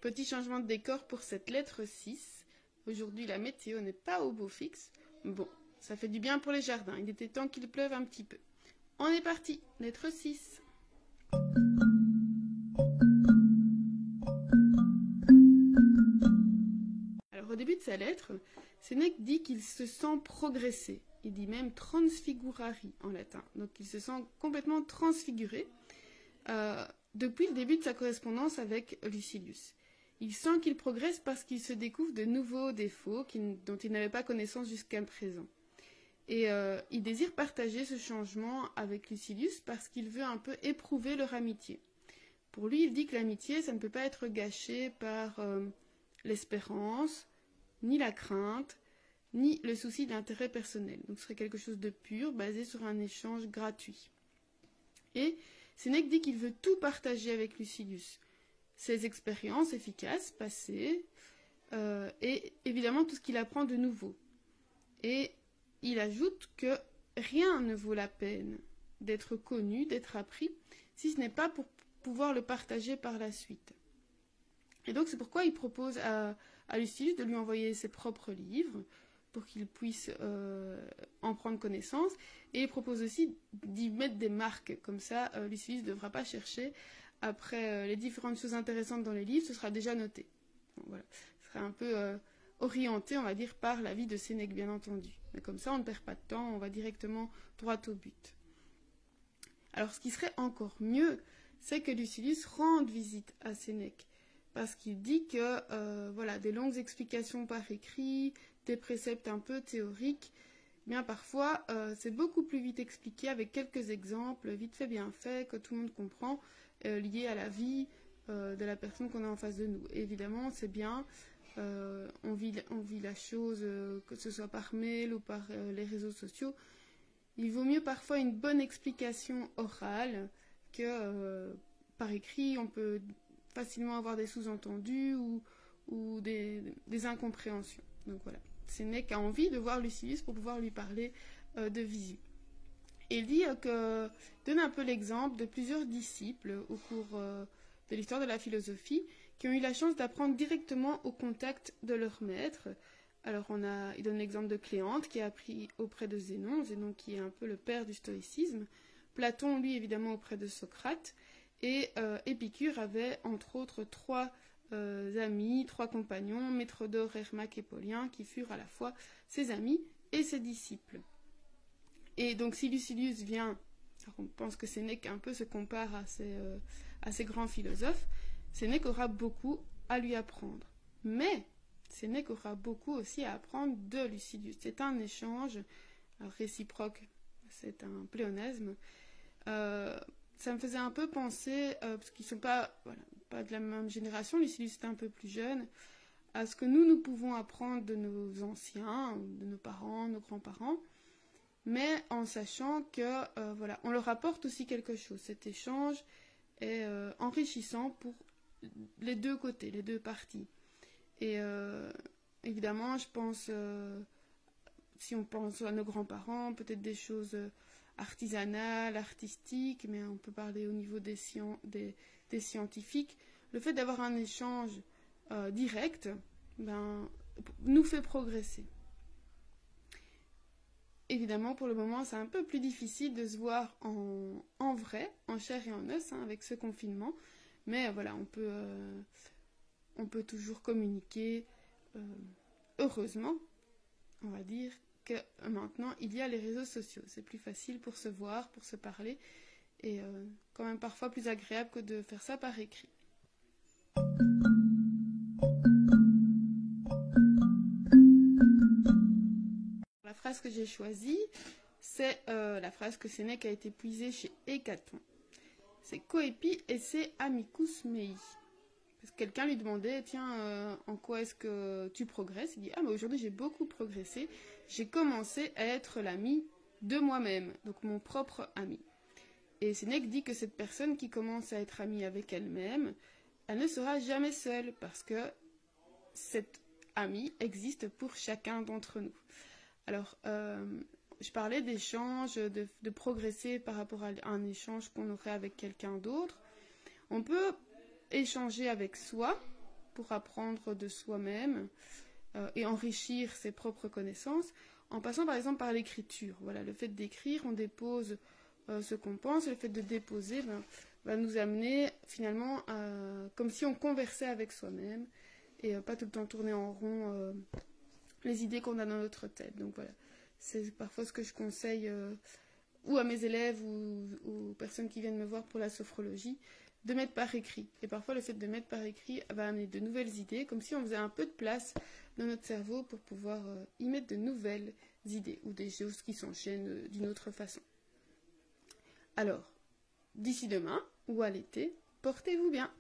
Petit changement de décor pour cette lettre 6. Aujourd'hui, la météo n'est pas au beau fixe. Bon, ça fait du bien pour les jardins. Il était temps qu'il pleuve un petit peu. On est parti, lettre 6. Alors, au début de sa lettre, Sénèque dit qu'il se sent progresser. Il dit même transfigurari en latin. Donc, il se sent complètement transfiguré depuis le début de sa correspondance avec Lucilius. Il sent qu'il progresse parce qu'il se découvre de nouveaux défauts dont il n'avait pas connaissance jusqu'à présent. Et il désire partager ce changement avec Lucilius parce qu'il veut un peu éprouver leur amitié. Pour lui, il dit que l'amitié, ça ne peut pas être gâché par l'espérance, ni la crainte, ni le souci d'intérêt personnel. Donc ce serait quelque chose de pur, basé sur un échange gratuit. Et Sénèque dit qu'il veut tout partager avec Lucilius. Ses expériences efficaces, passées, et évidemment tout ce qu'il apprend de nouveau. Et il ajoute que rien ne vaut la peine d'être connu, d'être appris, si ce n'est pas pour pouvoir le partager par la suite. Et donc c'est pourquoi il propose à Lucilius de lui envoyer ses propres livres pour qu'il puisse en prendre connaissance. Et il propose aussi d'y mettre des marques. Comme ça, Lucilius ne devra pas chercher après les différentes choses intéressantes dans les livres, ce sera déjà noté. Bon, voilà. Ce sera un peu orienté, on va dire, par la vie de Sénèque, bien entendu. Mais comme ça, on ne perd pas de temps, on va directement droit au but. Alors, ce qui serait encore mieux, c'est que Lucilius rende visite à Sénèque. Parce qu'il dit que voilà, des longues explications par écrit, des préceptes un peu théoriques, bien parfois, c'est beaucoup plus vite expliqué avec quelques exemples, vite fait, bien fait, que tout le monde comprend, liés à la vie de la personne qu'on a en face de nous. Et évidemment, c'est bien, on vit la chose, que ce soit par mail ou par les réseaux sociaux. Il vaut mieux parfois une bonne explication orale que par écrit. On peut facilement avoir des sous-entendus ou des incompréhensions. Donc voilà, Sénèque a envie de voir Lucilius pour pouvoir lui parler de visu. Et il dit donne un peu l'exemple de plusieurs disciples au cours de l'histoire de la philosophie qui ont eu la chance d'apprendre directement au contact de leur maître. Alors il donne l'exemple de Cléante qui a appris auprès de Zénon qui est un peu le père du stoïcisme, Platon lui évidemment auprès de Socrate, et Épicure avait entre autres trois amis, trois compagnons, Métrodore, Hermaque et Paulien, qui furent à la fois ses amis et ses disciples. Et donc si Lucilius vient, on pense que Sénèque un peu se compare à ces grands philosophes, Sénèque aura beaucoup à lui apprendre. Mais Sénèque aura beaucoup aussi à apprendre de Lucilius. C'est un échange réciproque, c'est un pléonasme. Ça me faisait un peu penser, parce qu'ils ne sont pas de la même génération, Lucilius est un peu plus jeune, à ce que nous pouvons apprendre de nos anciens, de nos parents, nos grands-parents, mais en sachant que on leur apporte aussi quelque chose. Cet échange est enrichissant pour les deux côtés, les deux parties. Et évidemment, je pense, si on pense à nos grands-parents, peut-être des choses artisanales, artistiques, mais on peut parler au niveau des scientifiques. Le fait d'avoir un échange direct nous fait progresser. Évidemment, pour le moment, c'est un peu plus difficile de se voir en vrai, en chair et en os, avec ce confinement. Mais voilà, on peut toujours communiquer. Heureusement, on va dire que maintenant, il y a les réseaux sociaux. C'est plus facile pour se voir, pour se parler. Et quand même parfois plus agréable que de faire ça par écrit. La phrase que j'ai choisie, c'est la phrase que Sénèque a été puisée chez Hécaton. C'est Coepi esse amicus mei. Parce que quelqu'un lui demandait, tiens, en quoi est-ce que tu progresses? Il dit, mais aujourd'hui j'ai beaucoup progressé. J'ai commencé à être l'ami de moi-même, donc mon propre ami. Et Sénèque dit que cette personne qui commence à être amie avec elle-même, elle ne sera jamais seule, parce que cette amie existe pour chacun d'entre nous. Alors, je parlais d'échange, de progresser par rapport à un échange qu'on aurait avec quelqu'un d'autre. On peut échanger avec soi, pour apprendre de soi-même et enrichir ses propres connaissances, en passant par exemple par l'écriture. Voilà, le fait d'écrire, on dépose ce qu'on pense, le fait de déposer va nous amener finalement comme si on conversait avec soi-même et pas tout le temps tourner en rond les idées qu'on a dans notre tête. Donc voilà, c'est parfois ce que je conseille ou à mes élèves ou aux personnes qui viennent me voir pour la sophrologie, de mettre par écrit. Et parfois le fait de mettre par écrit va amener de nouvelles idées, comme si on faisait un peu de place dans notre cerveau pour pouvoir y mettre de nouvelles idées ou des choses qui s'enchaînent d'une autre façon. Alors, d'ici demain ou à l'été, portez-vous bien.